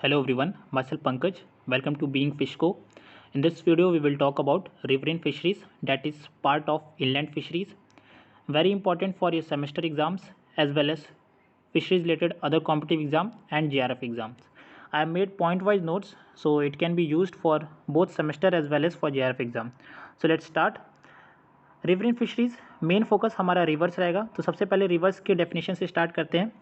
Hello everyone, myself Pankaj. Welcome to Being Fishco. In this video, we will talk about riverine fisheries, that is part of inland fisheries. Very important for your semester exams as well as fisheries related other competitive exam and JRF exams. I have made point-wise notes so it can be used for both semester as well as for JRF exam. So let's start. Riverine fisheries main focus हमारा rivers रहेगा। तो सबसे पहले reverse के definition से start करते हैं।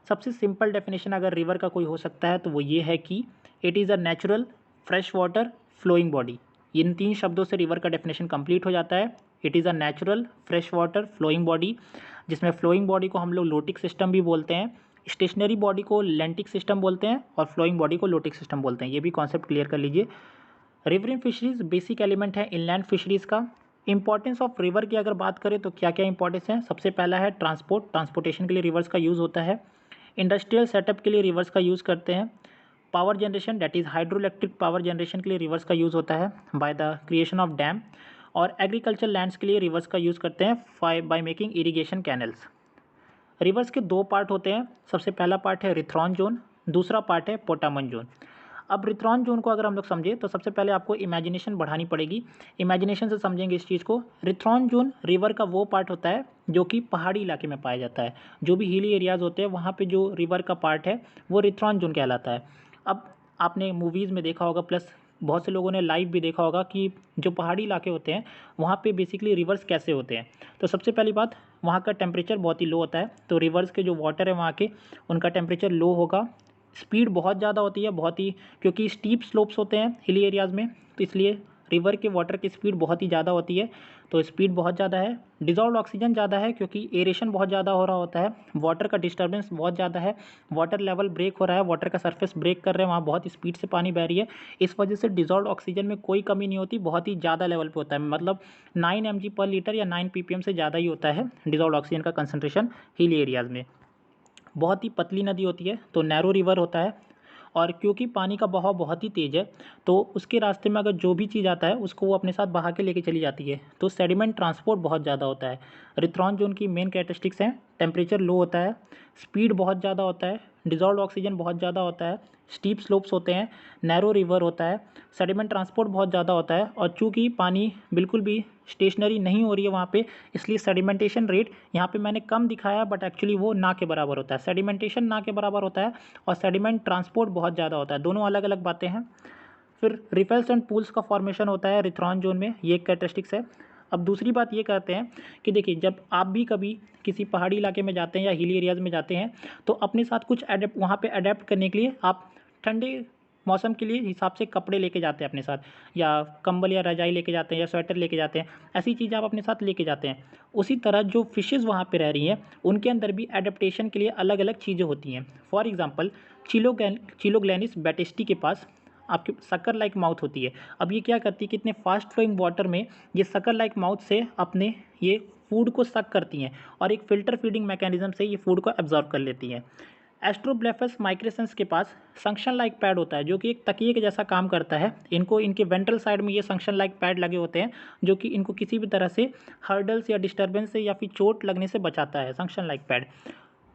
सबसे सिंपल डेफिनेशन अगर रिवर का कोई हो सकता है तो वो ये है कि it is a natural fresh water flowing body. इन तीन शब्दों से रिवर का डेफिनेशन कंप्लीट हो जाता है। It is a natural fresh water flowing body, जिसमें फ्लोइंग बॉडी को हम लोग लोटिक सिस्टम भी बोलते हैं, स्टेशनरी बॉडी को लेंटिक सिस्टम बोलते हैं और फ्लोइंग बॉडी को लोटिक सिस्टम बोलते हैं। ये भी कॉन्सेप्ट क्लियर कर लीजिए। रिवरिन फिशरीज़ बेसिक एलिमेंट है इनलैंड फिशरीज़ का। इंपॉर्टेंस ऑफ रिवर की अगर बात करें तो क्या क्या इंपॉर्टेंस है। सबसे पहला है ट्रांसपोर्टेशन के लिए रिवर्स का यूज़ होता है। इंडस्ट्रियल सेटअप के लिए रिवर्स का यूज़ करते हैं। Power generation that is hydro electric power generation के लिए रिवर्स का यूज़ होता है by the creation of dam. और एग्रीकल्चर लैंड्स के लिए रिवर्स का यूज़ करते हैं by making irrigation canals. Reverse के दो पार्ट होते हैं। सबसे पहला पार्ट है रिथ्रॉन जोन, दूसरा पार्ट है पोटामन जोन। अब रिथ्रॉन जोन को अगर हम लोग समझे तो सबसे पहले आपको इमेजिनेशन बढ़ानी पड़ेगी। इमेजिनेशन से समझेंगे इस चीज़ को। रिथ्रॉन जोन रिवर का वो पार्ट होता है जो कि पहाड़ी इलाके में पाया जाता है। जो भी हिली एरियाज़ होते हैं वहाँ पे जो रिवर का पार्ट है वो रिथ्रॉन जोन कहलाता है। अब आपने मूवीज़ में देखा होगा, प्लस बहुत से लोगों ने लाइव भी देखा होगा कि जो पहाड़ी इलाके होते हैं वहाँ पे बेसिकली रिवर्स कैसे होते हैं। तो सबसे पहली बात, वहाँ का टेम्परेचर बहुत ही लो होता है। तो रिवर्स के जो वाटर है वहाँ के, उनका टेम्परेचर लो होगा। स्पीड बहुत ज़्यादा होती है, बहुत ही, क्योंकि स्टीप स्लोप्स होते हैं हिली एरियाज़ में, तो इसलिए रिवर के वाटर की स्पीड बहुत ही ज़्यादा होती है। तो स्पीड बहुत ज़्यादा है। डिज़ॉल्व्ड ऑक्सीजन ज़्यादा है क्योंकि एरेशन बहुत ज़्यादा हो रहा होता है। वाटर का डिस्टर्बेंस बहुत ज़्यादा है। वाटर लेवल ब्रेक हो रहा है, वाटर का सरफेस ब्रेक कर रहे हैं, वहाँ बहुत स्पीड से पानी बह रही है। इस वजह से डिज़ॉल्व्ड ऑक्सीजन में कोई कमी नहीं होती, बहुत ही ज़्यादा लेवल पे होता है। मतलब 9 mg पर लीटर या 9 ppm से ज़्यादा ही होता है डिज़ॉल्व्ड ऑक्सीजन का कंसनट्रेशन हिली एरियाज़ में। बहुत ही पतली नदी होती है, तो नैरो रिवर होता है। और क्योंकि पानी का बहाव बहुत ही तेज़ है तो उसके रास्ते में अगर जो भी चीज़ आता है उसको वो अपने साथ बहा के लेके चली जाती है, तो सेडिमेंट ट्रांसपोर्ट बहुत ज़्यादा होता है। रिथ्रॉन जोन की मेन कैरेक्टरिस्टिक्स हैं, टेम्परेचर लो होता है, स्पीड बहुत ज़्यादा होता है, डिज़ॉल्व्ड ऑक्सीजन बहुत ज़्यादा होता है, स्टीप स्लोप्स होते हैं, नैरो रिवर होता है, सेडिमेंट ट्रांसपोर्ट बहुत ज़्यादा होता है। और चूँकि पानी बिल्कुल भी स्टेशनरी नहीं हो रही है वहाँ पे, इसलिए सेडिमेंटेशन रेट यहाँ पे मैंने कम दिखाया, बट एक्चुअली वो ना के बराबर होता है। सेडिमेंटेशन ना के बराबर होता है और सेडिमेंट ट्रांसपोर्ट बहुत ज़्यादा होता है, दोनों अलग अलग बातें हैं। फिर रिफल्स एंड पूल्स का फॉर्मेशन होता है रिथ्रॉन जोन में, ये एक कैरेक्टरिस्टिक्स है। अब दूसरी बात ये कहते हैं कि देखिए, जब आप भी कभी किसी पहाड़ी इलाके में जाते हैं या हिली एरियाज़ में जाते हैं तो अपने साथ कुछ वहाँ पे अडेप्ट करने के लिए आप ठंडे मौसम के लिए हिसाब से कपड़े लेके जाते हैं अपने साथ, या कंबल या रजाई लेके जाते हैं या स्वेटर लेके जाते हैं। ऐसी चीज़ आप अपने साथ लेके जाते हैं। उसी तरह जो फिशेज़ वहाँ पे रह रही हैं उनके अंदर भी एडेप्टेशन के लिए अलग अलग चीज़ें होती हैं। फॉर एग्जांपल चिलोग्लैनिस बैटिस्टी के पास आपके सकर लाइक माउथ होती है। अब ये क्या करती है कि इतने फास्ट फ्लोइंग वाटर में ये सकर लाइक माउथ से अपने ये फूड को सक करती हैं और एक फ़िल्टर फीडिंग मैकेनिज्म से ये फूड को एब्जॉर्ब कर लेती हैं। एस्ट्रोब्लेफस माइक्रेसेंस के पास संक्शन लाइक पैड होता है जो कि एक तकिए के जैसा काम करता है। इनको इनके वेंट्रल साइड में ये संक्शन लाइक पैड लगे होते हैं जो कि इनको किसी भी तरह से हर्डल्स या डिस्टर्बेंस से या फिर चोट लगने से बचाता है, संक्शन लाइक पैड।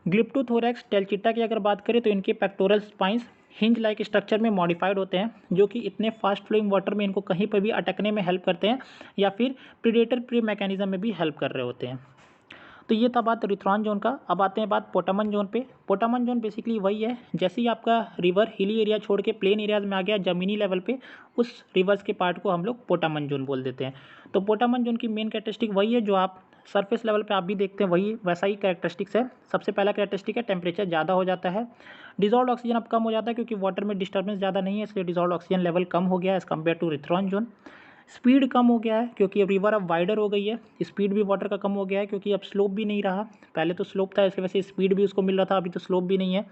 ग्लिप्टोथोरैक्स टेलचिटा की अगर बात करें तो इनके pectoral spines hinge like structure में मॉडिफाइड होते हैं जो कि इतने फास्ट फ्लोइंग वाटर में इनको कहीं पर भी अटकने में हेल्प करते हैं या फिर प्रीडेटर प्री मैकेनिज्म में भी हेल्प कर रहे होते हैं। तो ये था बात रिथ्रॉन जोन का। अब आते हैं बात पोटामन जोन पे। पोटामन जोन बेसिकली वही है, जैसे ही आपका रिवर हिली एरिया छोड़ के प्लेन एरियाज में आ गया ज़मीनी लेवल पे, उस रिवर्स के पार्ट को हम लोग पोटामन जोन बोल देते हैं। तो पोटामन जोन की मेन कैरेक्टरिस्टिक वही है जो आप सरफेस लेवल पे आप भी देखते हैं, वही वैसा ही कैरेक्टरिस्टिक्स है। सबसे पहला कैरेक्टरिस्टिक है टेम्परेचर ज़्यादा हो जाता है, डिजॉल्व ऑक्सीजन अब कम हो जाता है क्योंकि वाटर में डिस्टर्बेंस ज़्यादा नहीं है, इसलिए डिजॉल्व ऑक्सीजन लेवल कम हो गया as compare to rhithron zone. Speed कम हो गया है क्योंकि अब रिवर अब वाइडर हो गई है, स्पीड भी वाटर का कम हो गया है क्योंकि अब स्लोप भी नहीं रहा। पहले तो स्लोप था इसकी वजह से स्पीड भी उसको मिल रहा था, अभी तो स्लोप भी नहीं है।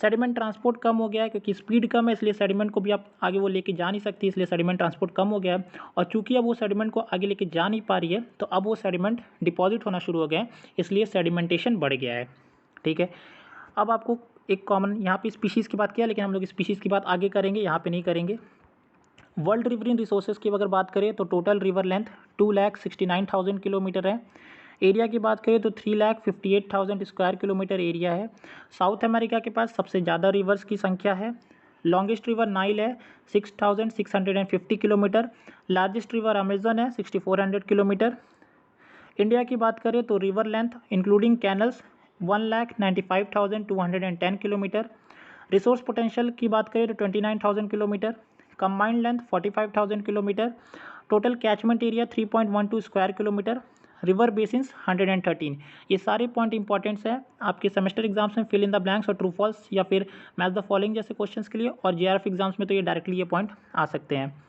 सेडिमेंट ट्रांसपोर्ट कम हो गया है क्योंकि स्पीड कम है, इसलिए सेडिमेंट को भी आप आगे वो लेके जा नहीं सकती, इसलिए सेडिमेंट ट्रांसपोर्ट कम हो गया है। और चूंकि अब वो सेडिमेंट को आगे लेके जा नहीं पा रही है तो अब वो सेडिमेंट डिपॉजिट होना शुरू हो गया है, इसलिए सेडिमेंटेशन बढ़ गया है। ठीक है, अब आपको एक कॉमन यहाँ पे स्पीशीज़ की बात किया, लेकिन हम लोग स्पीशीज़ की बात आगे करेंगे, यहाँ पे नहीं करेंगे। वर्ल्ड रिवरिन रिसोर्सेज की अगर बात करें तो टोटल रिवर लेंथ 2,69,000 किलोमीटर है। एरिया की बात करें तो 3,58,000 स्क्वायर किलोमीटर एरिया है। साउथ अमेरिका के पास सबसे ज़्यादा रिवर्स की संख्या है, लॉन्गेस्ट रिवर नाइल है 6,650 किलोमीटर। लार्जेस्ट रिवर अमेजन है 6,400 किलोमीटर। इंडिया की बात करें तो river length including canals 1,95,210 kilometre. Resource potential की बात करें तो 29,000 kilometre. Combined length 45,000 kilometre. Total catchment area 3.12 square kilometre. River basins 113। ये सारे पॉइंट इंपॉर्टेंट्स हैं आपके सेमेस्टर एग्जाम्स में, फिल इन द ब्लैंक्स और ट्रू फॉल्स या फिर मैच द फॉलोइंग जैसे क्वेश्चंस के लिए, और जेआरएफ एग्जाम्स में तो ये डायरेक्टली ये पॉइंट आ सकते हैं।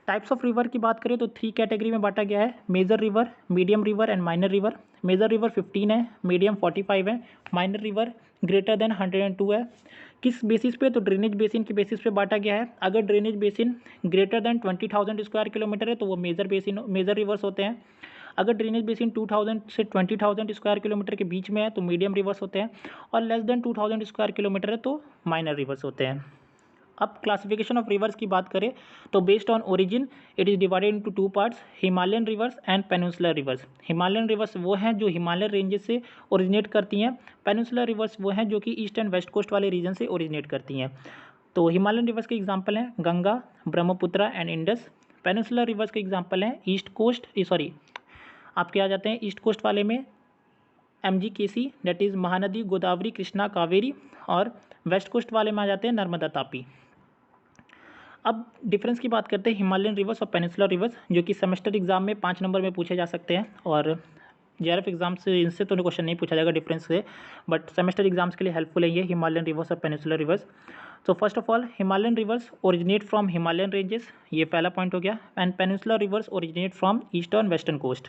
टाइप्स ऑफ रिवर की बात करें तो 3 कैटेगरी में बांटा गया है, major river, medium river and minor river. Major river 15 है, मीडियम 45 है, माइनर रिवर ग्रेटर देन 102 है। किस बेसिस पे? तो ड्रेनेज बेसिन के बेसिस पे बांटा गया है। अगर drainage basin greater than 20,000 square kilometre है तो वो मेजर रिवर्स होते हैं। अगर ड्रेनेज बेसिन 2,000 से 20,000 स्क्वायर किलोमीटर के बीच में है तो मीडियम रिवर्स होते हैं, और लेस देन 2,000 स्क्वायर किलोमीटर है तो माइनर रिवर्स होते हैं। अब क्लासिफिकेशन ऑफ रिवर्स की बात करें तो based on origin it is divided into 2 parts, Himalayan reverse and peninsular reverse. Himalayan reverse वो हैं जो हिमालयन रेंजेस से ओरिजिनेट करती हैं, पेनिनसुलर रिवर्स वो हैं जो कि ईस्ट एंड वेस्ट कोस्ट वाले रीजन से ओरिजिनेट करती हैं। तो हिमालयन रिवर्स के एग्जाम्पल हैं Ganga, Brahmaputra and Indus. Peninsular rivers के एग्जाम्पल हैं आपके आ जाते हैं ईस्ट कोस्ट वाले में MGKC that is Mahanadi, Godavari, Krishna, Kaveri, और वेस्ट कोस्ट वाले में आ जाते हैं नर्मदा, तापी। अब डिफरेंस की बात करते हैं हिमालयन रिवर्स और पेनिनसुलर रिवर्स, जो कि सेमेस्टर एग्जाम में 5 नंबर में पूछे जा सकते हैं, और जेआरएफ एग्जाम से इनसे तो क्वेश्चन नहीं पूछा जाएगा डिफरेंस से, बट सेमेस्टर एग्जाम्स के लिए हेल्पफुल है ये हिमालयन रिवर्स और पेनिनसुलर रिवर्स। तो first of all Himalayan rivers originate from Himalayan ranges, ये पहला पॉइंट हो गया, and peninsular rivers originate from eastern western coast.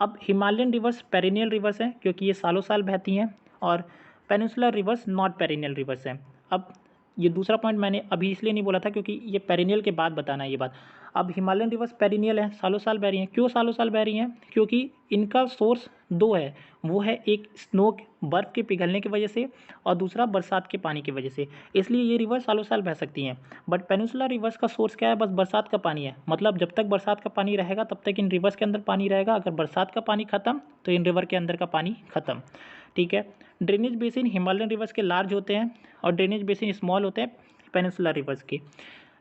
अब हिमालयन रिवर्स पेरिनियल रिवर्स हैं क्योंकि ये सालों साल बहती हैं, और peninsular rivers not perennial rivers हैं। अब ये दूसरा पॉइंट मैंने अभी इसलिए नहीं बोला था क्योंकि ये पेरिनियल के बाद बताना है ये बात। अब हिमालयन रिवर्स पेरिनियल है, सालों साल बह रही हैं। क्यों सालों साल बह रही हैं? क्योंकि इनका सोर्स दो है, वो है एक स्नो बर्फ़ के पिघलने की वजह से, और दूसरा बरसात के पानी की वजह से, इसलिए ये रिवर सालों साल बह सकती हैं। बट पेनिनसुलर रिवर्स का सोर्स क्या है? बस बरसात का पानी है, मतलब जब तक बरसात का पानी रहेगा तब तक इन रिवर्स के अंदर पानी रहेगा, अगर बरसात का पानी खत्म तो इन रिवर के अंदर का पानी खत्म। ठीक है। ड्रेनेज बेसिन हिमालयन रिवर्स के लार्ज होते हैं और ड्रेनेज बेसिन स्मॉल होते हैं पेनिनसुलर रिवर्स के।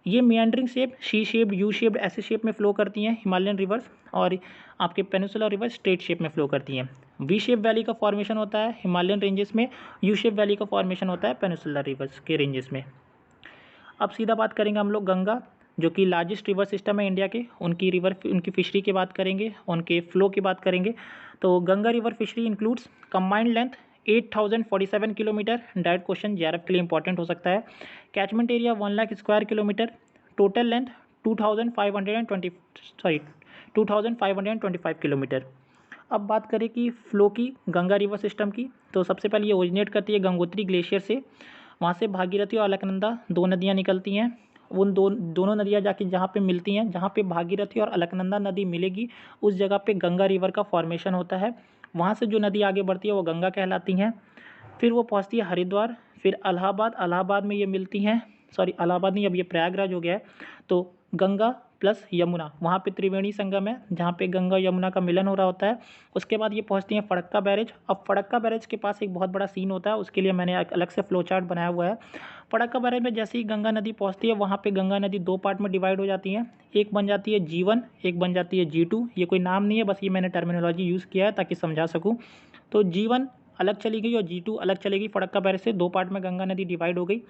ये meandering shape, C shaped, U shaped ऐसे शेप में फ्लो करती हैं हिमालयन रिवर्स, और आपके पेनिनसुलर रिवर्स स्ट्रेट शेप में फ्लो करती हैं। वी शेप वैली का फॉर्मेशन होता है हिमालयन रेंजेस में, यू शेप वैली का फॉर्मेशन होता है पेनिनसुलर रिवर्स के रेंजेस में। अब सीधा बात करेंगे हम लोग गंगा, जो कि लार्जेस्ट रिवर सिस्टम है इंडिया के, उनकी फिशरी की बात करेंगे, उनके फ्लो की बात करेंगे। तो Ganga river fishery includes combined length 8,047 kilometre, direct question JRF के लिए इंपॉर्टेंट हो सकता है। Catchment area 1 lakh square kilometre. Total length 2,525 kilometre. अब बात करें कि फ्लो की गंगा रिवर सिस्टम की, तो सबसे पहले ये ओरिजिनेट करती है गंगोत्री ग्लेशियर से, वहाँ से भागीरथी और अलकनंदा दो नदियाँ निकलती हैं। उन दोनों नदियाँ जाके जहाँ पे मिलती हैं, जहाँ पे भागीरथी और अलकनंदा नदी मिलेगी उस जगह पे गंगा रिवर का फॉर्मेशन होता है। वहाँ से जो नदी आगे बढ़ती है वो गंगा कहलाती हैं। फिर वो पहुँचती है हरिद्वार, फिर इलाहाबाद में ये मिलती हैं, इलाहाबाद नहीं, अब ये प्रयागराज हो गया है। तो गंगा प्लस यमुना, वहाँ पे त्रिवेणी संगम है जहाँ पे गंगा यमुना का मिलन हो रहा होता है। उसके बाद ये पहुँचती हैं फड़क्का बैरेज। अब फड़क्का बैरेज के पास एक बहुत बड़ा सीन होता है, उसके लिए मैंने एक अलग से फ्लो चार्ट बनाया हुआ है। फड़क्का बैरेज में जैसे ही गंगा नदी पहुँचती है, वहाँ पे गंगा नदी 2 पार्ट में डिवाइड हो जाती है, एक बन जाती है G1, एक बन जाती है G2। ये कोई नाम नहीं है, बस ये मैंने टर्मिनोलॉजी यूज़ किया है ताकि समझा सकूँ। तो G1 अलग चली गई और G2 अलग चलेगी, फड़क्का बैरेज से 2 पार्ट में गंगा नदी डिवाइड हो गई।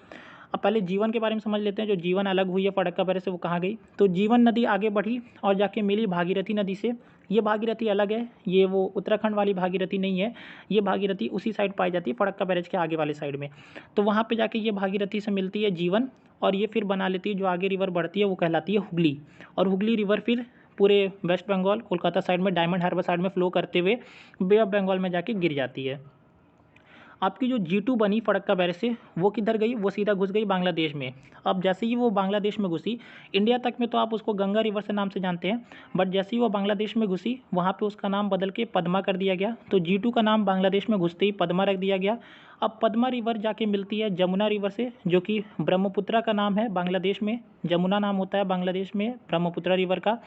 अब पहले G1 के बारे में समझ लेते हैं, जो G1 अलग हुई है फड़क्का बैरेज से वो कहाँ गई। तो G1 नदी आगे बढ़ी और जाके मिली भागीरथी नदी से। ये भागीरथी अलग है, ये वो उत्तराखंड वाली भागीरथी नहीं है, ये भागीरथी उसी साइड पाई जाती है फड़क्का बैरेज के आगे वाले साइड में। तो वहाँ पे जाके ये भागीरथी से मिलती है G1, और ये फिर बना लेती है, जो आगे रिवर बढ़ती है वो कहलाती है हुगली, और हुगली रिवर फिर पूरे वेस्ट बंगाल कोलकाता साइड में डायमंड हार्बर साइड में फ्लो करते हुए बे ऑफ बंगाल में जाके गिर जाती है। आपकी जो G2 बनी फड़क्का बैरेज से वो किधर गई? वो सीधा घुस गई बांग्लादेश में। अब जैसे ही वो बांग्लादेश में घुसी, इंडिया तक में तो आप उसको गंगा रिवर से नाम से जानते हैं, बट जैसे ही वो बांग्लादेश में घुसी वहाँ पे उसका नाम बदल के पद्मा कर दिया गया। तो G2 का नाम बांग्लादेश में घुसते ही पद्मा रख दिया गया। अब पद्मा रिवर जाके मिलती है जमुना रिवर से, जो कि ब्रह्मपुत्रा का नाम है बांग्लादेश में, जमुना नाम होता है बांग्लादेश में ब्रह्मपुत्रा रिवर का।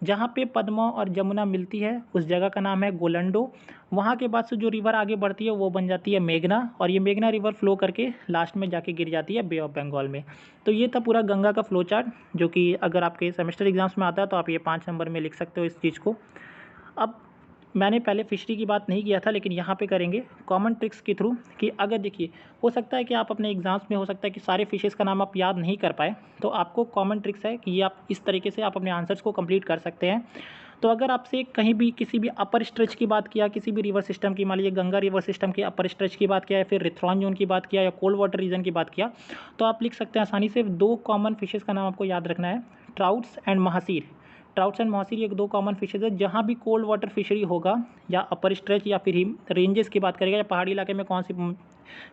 जहाँ पे पद्मा और जमुना मिलती है उस जगह का नाम है गोलंडो। वहाँ के बाद से जो रिवर आगे बढ़ती है वो बन जाती है मेघना, और ये मेघना रिवर फ्लो करके लास्ट में जाके गिर जाती है बे ऑफ बंगाल में। तो ये था पूरा गंगा का फ्लो चार्ट, जो कि अगर आपके सेमेस्टर एग्जाम्स में आता है तो आप ये 5 नंबर में लिख सकते हो इस चीज़ को। अब मैंने पहले फिशरी की बात नहीं किया था, लेकिन यहाँ पे करेंगे कॉमन ट्रिक्स के थ्रू कि अगर देखिए हो सकता है कि आप अपने एग्जाम्स में हो सकता है कि सारे फिशेज़ का नाम आप याद नहीं कर पाए, तो आपको कॉमन ट्रिक्स है कि ये आप इस तरीके से आप अपने आंसर्स को कंप्लीट कर सकते हैं। तो अगर आपसे कहीं भी किसी भी अपर स्ट्रेच की बात किया, किसी भी रिवर सिस्टम की, मान लीजिए गंगा रिवर सिस्टम के अपर स्ट्रेच की बात किया, या फिर रिथ्रॉन जोन की बात किया, या कोल्ड वाटर रीजन की बात किया, तो आप लिख सकते हैं आसानी से 2 कॉमन फिशेज़ का नाम आपको याद रखना है, trouts and mahseer. Trouts and mahseer ये 2 कॉमन फिशेज है। जहाँ भी कोल्ड वाटर फिशरी होगा या अपर स्ट्रेच या फिर रेंजेस की बात करेगा या पहाड़ी इलाके में कौन सी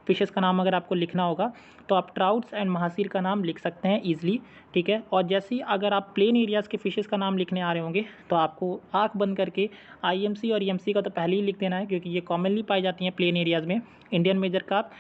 फिशेज़ का नाम अगर आपको लिखना होगा तो आप ट्राउट्स एंड महासीर का नाम लिख सकते हैं ईजिली, ठीक है। और जैसे ही अगर आप प्लेन एरियाज़ के फिशेज़ का नाम लिखने आ रहे होंगे तो आपको आँख बंद करके IMC और EMC का तो पहले ही लिख देना है, क्योंकि ये कॉमनली पाई जाती हैं प्लेन एरियाज़ में। Indian major carp,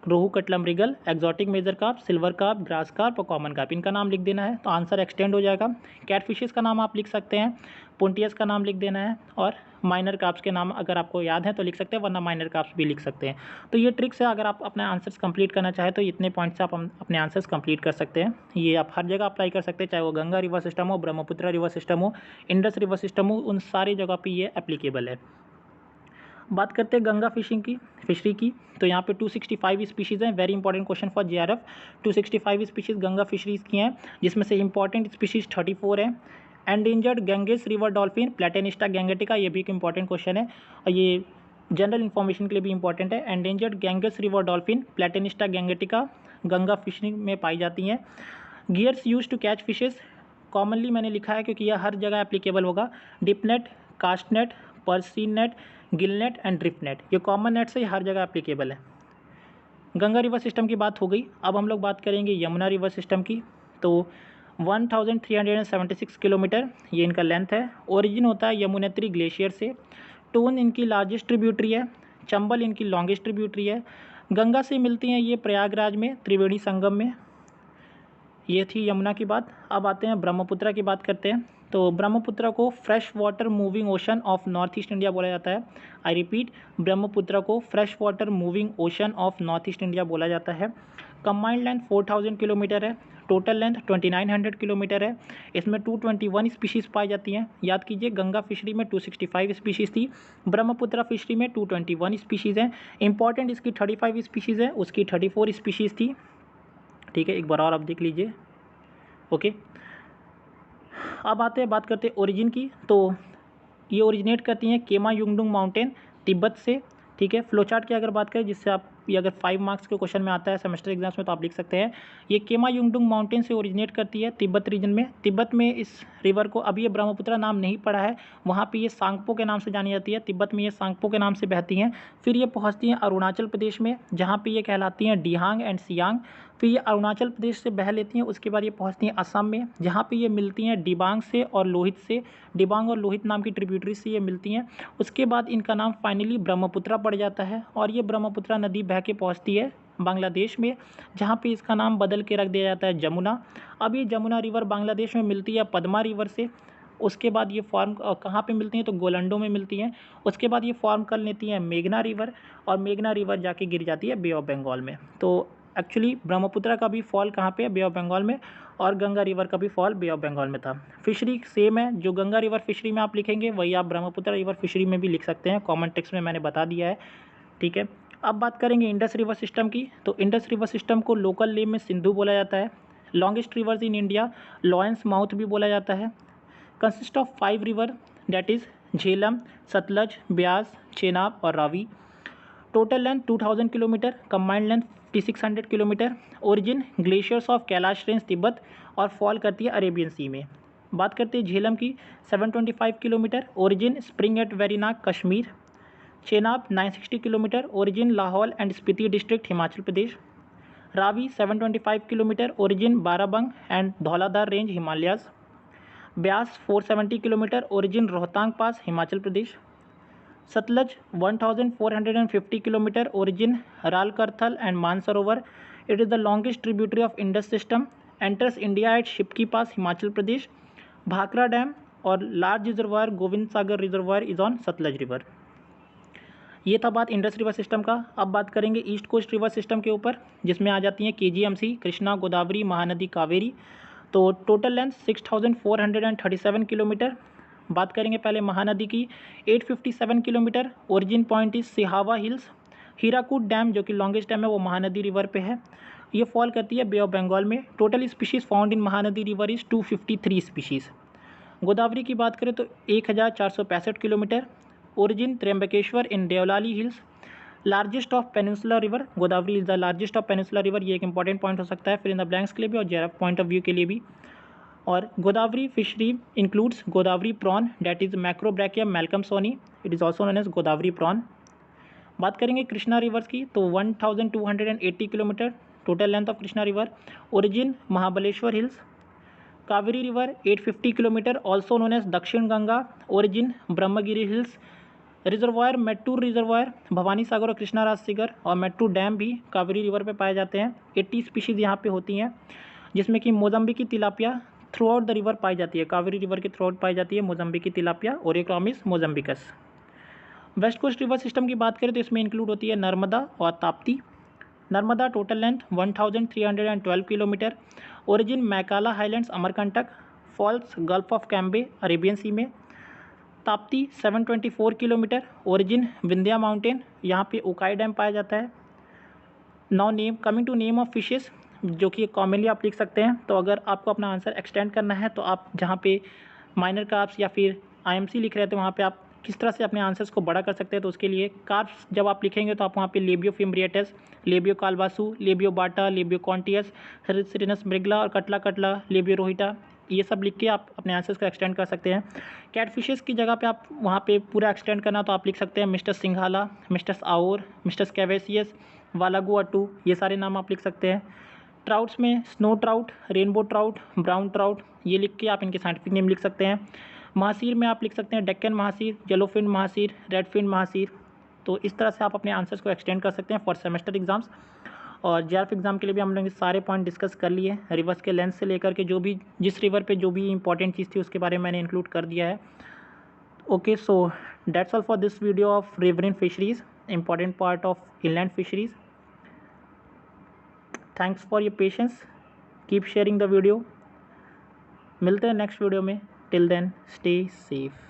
rohu catla mrigal, exotic major carp, silver carp, grass carp और कॉमन कार्प, इनका नाम लिख देना है तो आंसर एक्सटेंड हो जाएगा। कैट फिशेज़ का नाम आप लिख सकते हैं, पोन्टियस का नाम लिख देना है, और माइनर कार्प्स के नाम अगर आपको याद है तो लिख सकते हैं, वरना माइनर कार्प्स भी लिख सकते हैं। तो ये ट्रिक्स है, अगर आप अपने आंसर्स कंप्लीट करना चाहें तो इतने पॉइंट्स से आप अपने आंसर्स कंप्लीट कर सकते हैं। ये आप हर जगह अप्लाई कर सकते हैं, चाहे वो गंगा रिवर सिस्टम हो, ब्रह्मपुत्र रिवर सिस्टम हो, इंडस रिवर सिस्टम हो, उन सारी जगह पर ये एप्लीकेबल है। बात करते हैं गंगा फिशरी की, तो यहाँ पे 265 स्पीशीज़ हैं। Very important question for JRF। 265 species Ganga fisheries की हैं, जिसमें से इंपॉर्टेंट स्पीशीज़ 34 हैं। Endangered Ganges river dolphin, Platanista गैंगेटिका, ये भी एक इंपॉर्टेंट क्वेश्चन है और ये जनरल इन्फॉर्मेशन के लिए भी इंपॉर्टेंट है। Endangered Ganges river dolphin, Platanista gangetica Ganga fishery में पाई जाती हैं। Gears use to catch fishes, commonly मैंने लिखा है क्योंकि यह हर जगह एप्लीकेबल होगा। Dip net, cast net, purse seine net, gill net and drift net, ये कॉमन नेट से हर जगह एप्लीकेबल है। गंगा रिवर सिस्टम की बात हो गई। अब हम लोग बात करेंगे यमुना रिवर सिस्टम की। तो 1376 किलोमीटर ये इनका लेंथ है। ओरिजिन होता है यमुनेत्री ग्लेशियर से। टोन इनकी लार्जेस्ट ट्रिब्यूटरी है। चंबल इनकी लॉन्गेस्ट ट्रिब्यूटरी है। गंगा से मिलती हैं ये प्रयागराज में त्रिवेणी संगम में। ये थी यमुना की बात। अब आते हैं ब्रह्मपुत्र की बात करते हैं। तो ब्रह्मपुत्र को fresh water moving ocean of north east India बोला जाता है। आई रिपीट, ब्रह्मपुत्र को fresh water moving ocean of north east India बोला जाता है। कंबाइंड लेंथ 4000 किलोमीटर है। टोटल लेंथ 2900 किलोमीटर है। इसमें 221 स्पीशीज़ पाई जाती हैं। याद कीजिए, गंगा फिशरी में 265 स्पीशीज़ थी, ब्रह्मपुत्र फिशरी में 221 स्पीशीज़ हैं। इंपॉर्टेंट इसकी 35 स्पीशीज़ है, उसकी 34 स्पीशीज़ थी, ठीक है। एक बार और आप देख लीजिए, ओके। अब आते हैं, बात करते हैं ओरिजिन की। तो ये ओरिजिनेट करती हैं केमा युंगडुंग माउंटेन, तिब्बत से, ठीक है। फ्लो चार्ट की अगर बात करें, जिससे आप ये अगर 5 मार्क्स के क्वेश्चन में आता है सेमेस्टर एग्जाम्स में, तो आप लिख सकते हैं ये केमा युंगडुंग माउंटेन से ओरिजिनेट करती है तिब्बत रीजन में। तिब्बत में इस रिवर को अभी ये ब्रह्मपुत्र नाम नहीं पड़ा है, वहाँ पे ये सांगपो के नाम से जानी जाती है। तिब्बत में ये सांगपो के नाम से बहती हैं। फिर ये पहुँचती हैं अरुणाचल प्रदेश में, जहाँ पे ये कहलाती हैं डिहांग एंड सियांग। फिर ये अरुणाचल प्रदेश से बह लेती हैं, उसके बाद ये पहुँचती हैं असम में, जहाँ पे ये मिलती हैं डिबांग से और लोहित से। डिबांग और लोहित नाम की ट्रिब्यूटरी से ये मिलती हैं। उसके बाद इनका नाम फाइनली ब्रह्मपुत्र पड़ जाता है और ये ब्रह्मपुत्र नदी बह के पहुँचती है बांग्लादेश में, जहाँ पे इसका नाम बदल के रख दिया जाता है जमुना। अब ये जमुना रिवर बांग्लादेश में मिलती है पद्मा रिवर से। उसके बाद ये फॉर्म कहाँ पे मिलती हैं, तो गोलंडो में मिलती हैं। उसके बाद ये फॉर्म कर लेती हैं मेघना रिवर, और मेघना रिवर जाके गिर जाती है बे ऑफ बंगाल में। तो एक्चुअली ब्रह्मपुत्र का भी फॉल कहाँ पे है, बे ऑफ बंगाल में, और गंगा रिवर का भी फॉल बे ऑफ बंगाल में था। फिशरी सेम है, जो गंगा रिवर फिशरी में आप लिखेंगे वही आप ब्रह्मपुत्र रिवर फिशरी में भी लिख सकते हैं। कॉमन टेक्स्ट में मैंने बता दिया है, ठीक है। अब बात करेंगे इंडस रिवर सिस्टम की। तो इंडस रिवर सिस्टम को लोकल नेम में सिंधु बोला जाता है। Longest rivers in India lion's mouth भी बोला जाता है। Consist of 5 river, that is Jhelum, Sutlej, Beas, Chenab और Ravi. Total length 2000 kilometre, combined length 5600 kilometre. Origin glaciers of Kailash range Tibet, और फॉल करती है अरेबियन सी में। बात करते हैं झेलम की, 725 kilometre, origin spring at Verinag Kashmir. Chenab 960 kilometre, origin Lahaul and Spiti district Himachal Pradesh. Ravi 725 kilometre, origin Barabang and Dhauladhar range Himalayas. Beas 470 kilometre, origin Rohtang pass Himachal Pradesh. Sutlej 1450 kilometre, origin रालकरथल and Mansarovar. It is the longest tributary of Indus system, enters India at Shipki pass Himachal Pradesh. Bhakra dam और large reservoir Gobind Sagar reservoir is on Sutlej river. ये था बात Indus river system का। अब बात करेंगे east coast river system के ऊपर, जिसमें आ जाती हैं KGMC, कृष्णा, गोदावरी, महानदी, कावेरी। तो टोटल लेंथ 6437 किलोमीटर। बात करेंगे पहले महानदी की, 857 kilometre. Origin point is Sihawa hills. Hirakud dam जो कि लॉन्गेस्ट डैम है वो महानदी रिवर पे है। ये फॉल करती है बे ऑफ बंगाल में। Total species found in Mahanadi river is 253 species. Godavari की बात करें तो 1465 kilometre. Origin Trimbakeshwar in Deolali hills. Largest of peninsula river, Godavari is the largest of peninsula river. ये एक इंपॉर्टेंट पॉइंट हो सकता है फिर इन द ब्लैंक्स के लिए भी और जेआरएफ पॉइंट ऑफ व्यू के लिए भी। और Godavari fishery includes Godavari prawn that is Macrobrachium malcolmsonii, it is also known as Godavari prawn. बात करेंगे कृष्णा रिवर्स की तो 1280 kilometre total length of Krishna river. Origin Mahabaleshwar hills. Kaveri river 850 kilometre also known as Dakshin Ganga. Origin Brahmagiri hills. Reservoir Mettur reservoir Bhavani Sagar और कृष्णा राज सागर और मेट्टूर डैम भी Kaveri river पे पाए जाते हैं। 80 स्पीशीज़ यहाँ पे होती हैं, जिसमें कि Mozambique tilapia throughout the river पाई जाती है। कावेरी रिवर के थ्रू आउट पाई जाती है Mozambique tilapia, Oreochromis mossambicus. West coast river system की बात करें तो इसमें इंक्लूड होती है नर्मदा और Tapti. Narmada total length 1312 kilometre. Origin Maikal highlands Amarkantak. Falls gulf of Cambay Arabian sea में। Tapti 724 kilometre. Origin Vindhya mountain, यहाँ पे उकाई डैम पाया जाता है। Now name coming to name of fishes जो कि कॉमनली आप लिख सकते हैं। तो अगर आपको अपना आंसर एक्सटेंड करना है तो आप जहाँ पे माइनर कार्प्स या फिर IMC लिख रहे थे वहाँ पे आप किस तरह से अपने आंसर्स को बड़ा कर सकते हैं। तो उसके लिए कार्प्स जब आप लिखेंगे तो आप वहाँ पे लेबियो फिम्ब्रिएटस, लेबियो कालवासु, लेबियो बाटा, लेबियो कॉन्टियस, सिरिनस मृगला और कटला कटला, लेबियो रोहिटा, ये सब लिख के आप अपने आंसर्स को एक्सटेंड कर सकते हैं। कैटफिशेस की जगह पे आप वहाँ पे पूरा एक्सटेंड करना तो आप लिख सकते हैं मिस्टर सिंघाला, मिस्टर आउर, मिस्टर कैवेसियस, वालागू अटू, ये सारे नाम आप लिख सकते हैं। ट्राउट्स में snow trout, rainbow trout, brown trout, ये लिख के आप इनके साइंटिफिक नेम लिख सकते हैं। महासीर में आप लिख सकते हैं डेक्कन महासीर, येलोफिन महासीर, रेडफिन महासीर। तो इस तरह से आप अपने आंसर्स को एक्सटेंड कर सकते हैं फॉर सेमेस्टर एग्जाम्स। और JRF एग्जाम के लिए भी हम लोग सारे पॉइंट डिस्कस कर लिए। रिवर्स के लेंथ से लेकर के जो भी जिस रिवर पे जो भी इंपॉर्टेंट चीज़ थी उसके बारे में मैंने इंक्लूड कर दिया है। Okay, so that's all for this video of riverine fisheries, important part of inland fisheries. Thanks for your patience, keep sharing the video. मिलते हैं नेक्स्ट वीडियो में। Till then stay safe.